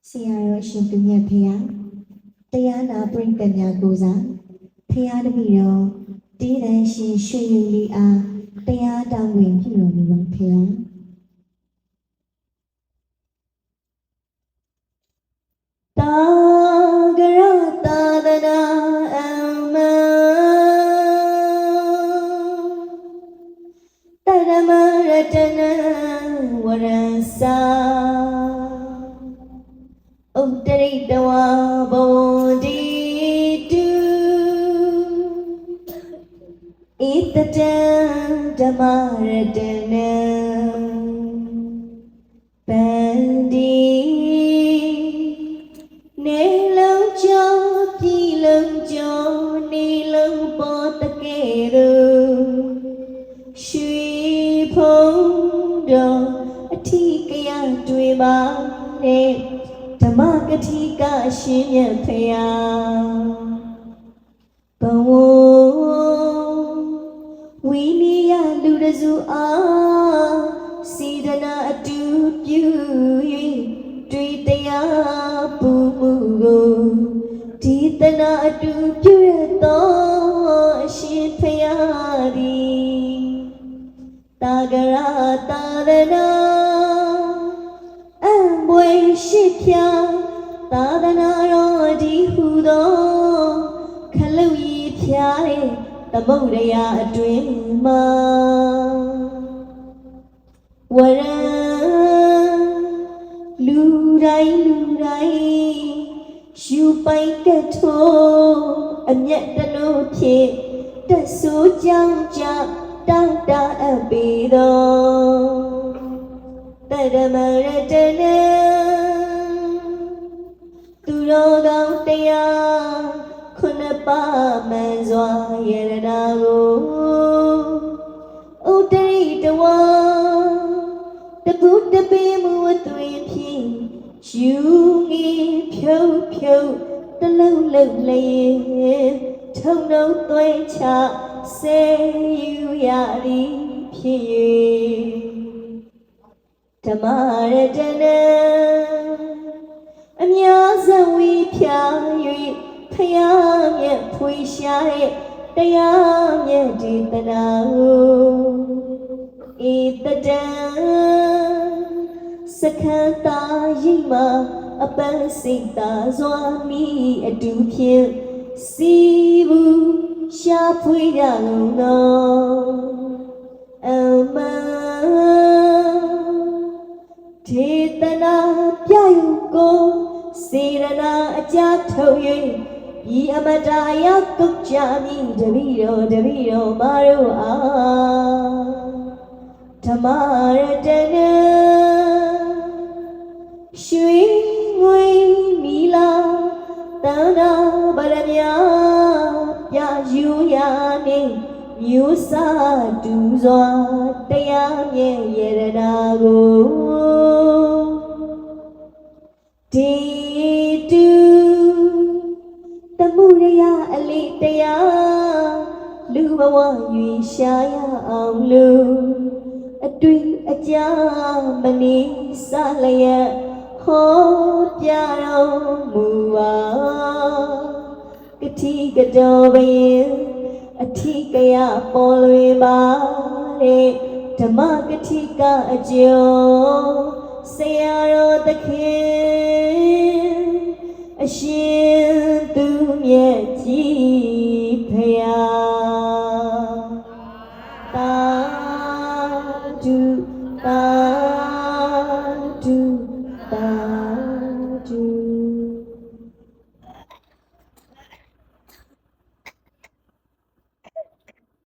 ဆရာတော်ရှင်သူမြတ်ဖေဟာတရားနာပရိသတ်များကိုစားဖေဟာတပည့်တော်တေးတန်ရှင်ရွှေယူလီအားတရားတောင်းဝင်ပြုတော်မူပါဖေဟာတာဂရသာသနာအမတရမရတနဝရစာဥတရိတဝဘဝတိတုဣတတံဓမ္မရတနံပန္တိနေလုံးကျော်ပြည်လုံးကျော်နေလုံးပေါ်တကယ်လို့ရွှေဖုံးတော်အထီးကရတွေ့ပါနဲ့ဓမ္မကတိကရှင်မြတ်ဖေဟာဘဝဝိနည်းယလူတစုအားစေတနာအတူပြု၍တွေ့တရားပူမှုကိုဒီတနာအတူပြုရသောအရှင်ဖေဟာသည်တာဂရသာသနာဘွယ်ရှိဖြာသာသနာတော်ဒီဟုသောခလုတ်ရည်ဖြာတဲ့သမုဒ္ဒရာအတွင်မှာဝရံလူတိုင်းယူပိုင်ကထိုးအမျက်တလို့ဖြင့်တက်ဆိုးကြောင်းကြတောင်းတအပ်ပေတော်တရမရတနံသူတော်ကောင်းတရားခုနှစ်ပါးမှန်စွာယရနာကိုဥတရိတဝါတပုတပိမှုအသွင်ဖြင့်ယူငေဖြုတ်တလုံးလုံးလေးထုံလုံးသွဲချစေယူရသည်ဖြစ်၍ဓမ္မရတနံအများစဝိဖြာ၍ဖယားမြတ်ဖွေရှာတဲ့တရားမြတ်ဒေသနာကိုဧတတံစခန္တာရိပ်မှာအပန်းစိတ်သာစွာမိအတူဖြင့်စီဘူးရှာဖွေကြလုံးတော်အမဒေသနာပြယူကိုစေရနာအကြထုတ်၍ဤအမတယကုတ်ကြမည်တပည့်တော်မတို့အားဓမ္မရတနံရွှေငွေမီလာတန်တာဗရမယာပြယူရာနှင့်မျိုးစားတူစွာတရားမြဲရတနာကိုဒီတူတမှုရရအလေးတရားလူဘဝရွေရှာရအောင်လို့အတွေ့အကြမနေစလျက်ဟောပြတော်မူပါကတိကတော်ဘယင်အထီးကရပေါ်လွင်ပါတဲ့ဓမ္မကတိကအကျိုးဆရာတော်သခင်အရှင်သူမြတ်ကြီးဖေဟာသာဓုသာ